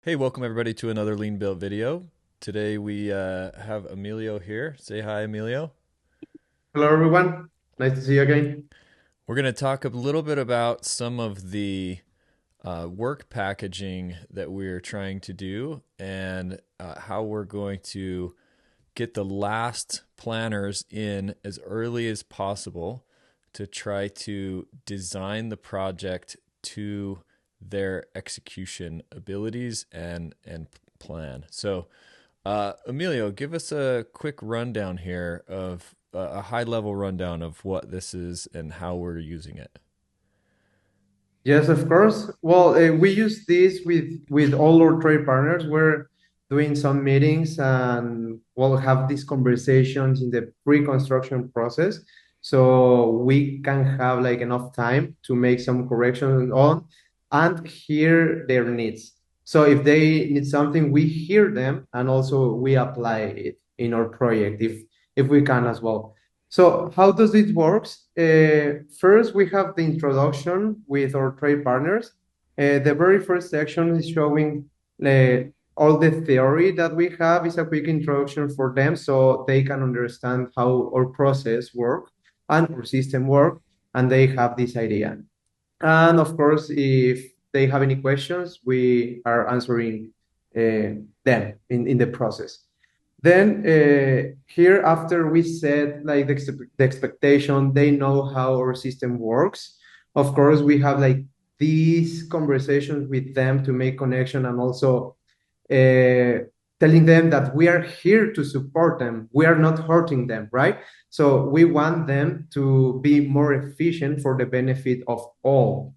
Hey, welcome everybody to another Lean Built video. Today we have Emilio here. Say hi, Emilio. Hello, everyone. Nice to see you again. We're going to talk a little bit about some of the work packaging that we're trying to do and how we're going to get the last planners in as early as possible to try to design the project to their execution abilities and plan. So, Emilio, give us a quick rundown here of a high level rundown of what this is and how we're using it. Yes, of course. Well, we use this with all our trade partners. We're doing some meetings and we'll have these conversations in the pre-construction process, so we can have like enough time to make some corrections on and hear their needs. So if they need something, we hear them and also we apply it in our project if we can as well. So how does it works? First, we have the introduction with our trade partners. The very first section is showing uh, all the theory that we have is a quick introduction for them so they can understand how our process work and our system work, and they have this idea. And of course, if they have any questions, we are answering them in the process. Then here, after we set like the expectation, they know how our system works. Of course, we have like these conversations with them to make connection and also telling them that we are here to support them. We are not hurting them, right? So we want them to be more efficient for the benefit of all.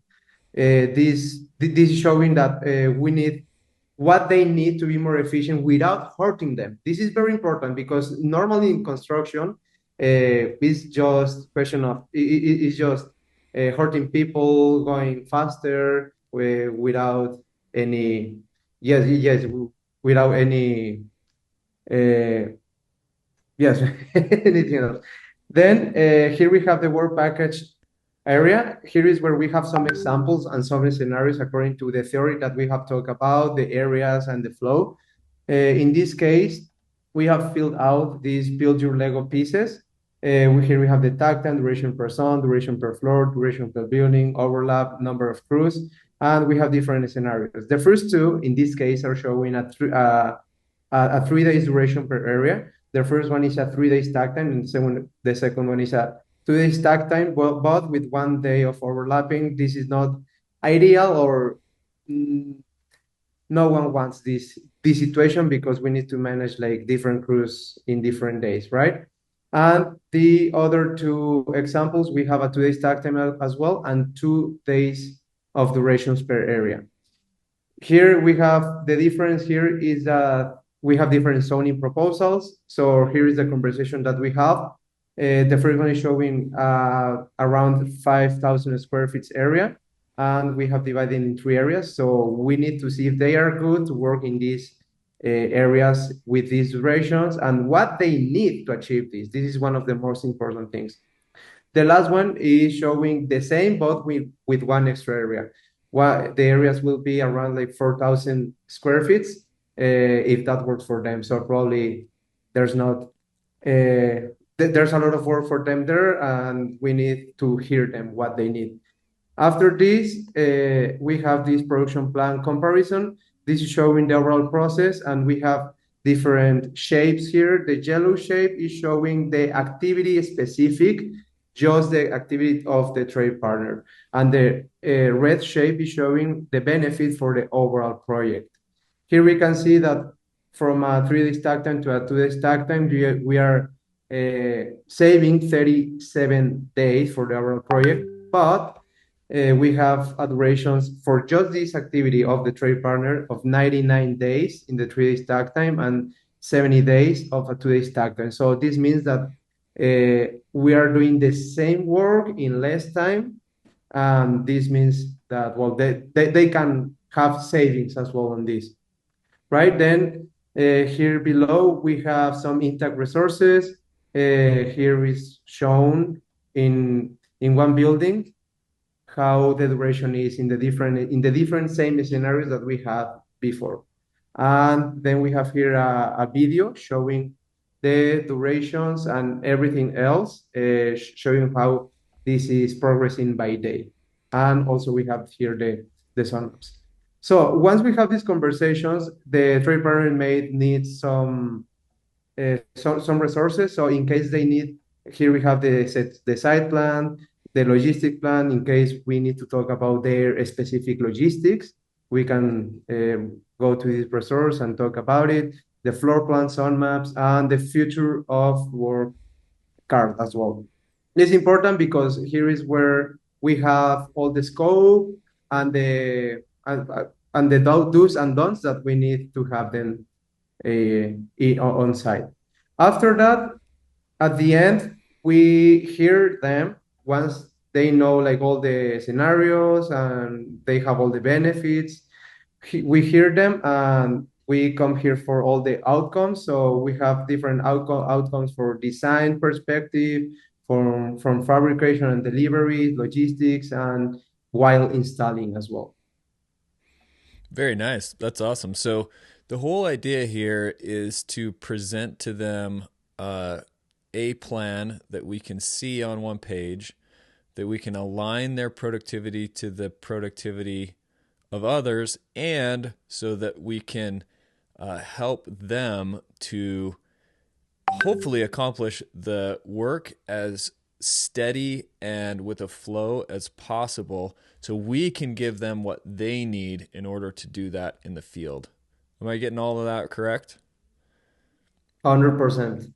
This is showing that we need what they need to be more efficient without hurting them. This is very important because normally in construction, it's just question of it's just hurting people, going faster without any yes without any uh, yes anything else. Then here we have the work package area. Here is where we have some examples and some scenarios according to the theory that we have talked about, the areas and the flow. In this case, we have filled out these build your Lego pieces. Here we have the takt time, duration per zone, duration per floor, duration per building, overlap, number of crews, and we have different scenarios. The first two, in this case, are showing a 3 days duration per area. The first one is a 3 days takt time, and the second one is a 2 days takt time, but with 1 day of overlapping. This is not ideal, or mm, no one wants this situation because we need to manage like different crews in different days, right? And the other two examples, we have a 2 days takt time as well, and 2 days of durations per area. Here we have the difference here is that we have different zoning proposals. So here is the conversation that we have. The first one is showing around 5,000 square feet area, and we have divided in three areas. So we need to see if they are good to work in these areas with these durations and what they need to achieve this. This is one of the most important things. The last one is showing the same, but with one extra area. The areas will be around like 4,000 square feet, if that works for them. So probably there's not, there's a lot of work for them there, and we need to hear them what they need. After this, we have this production plan comparison. This is showing the overall process, and we have different shapes here. The yellow shape is showing the activity specific, just the activity of the trade partner. And the red shape is showing the benefit for the overall project. Here we can see that from a 3 day stack time to a 2 day stack time, we are saving 37 days for the overall project, but we have durations for just this activity of the trade partner of 99 days in the 3 day stack time and 70 days of a 2 day stack time. So this means that we are doing the same work in less time. And this means that, well, they can have savings as well on this, right? Then here below, we have some intact resources. Here is shown in one building how the duration is in the different same scenarios that we had before. And then we have here a video showing the durations and everything else, showing how this is progressing by day. And also we have here the sun maps. So once we have these conversations, the trade partner may need some resources. So in case they need, here we have the site plan, the logistic plan. In case we need to talk about their specific logistics, we can go to this resource and talk about it. The floor plans, on maps, and the future of work card as well. It's important because here is where we have all the scope and the do's and don'ts that we need to have them on site. After that, at the end, we hear them once they know like all the scenarios and they have all the benefits. We hear them and we come here for all the outcomes. So we have different outcomes for design perspective, from fabrication and delivery, logistics, and while installing as well. Very nice. That's awesome. So the whole idea here is to present to them uh, a plan that we can see on one page, that we can align their productivity to the productivity of others, and so that we can help them to hopefully accomplish the work as steady and with a flow as possible so we can give them what they need in order to do that in the field. Am I getting all of that correct? 100%.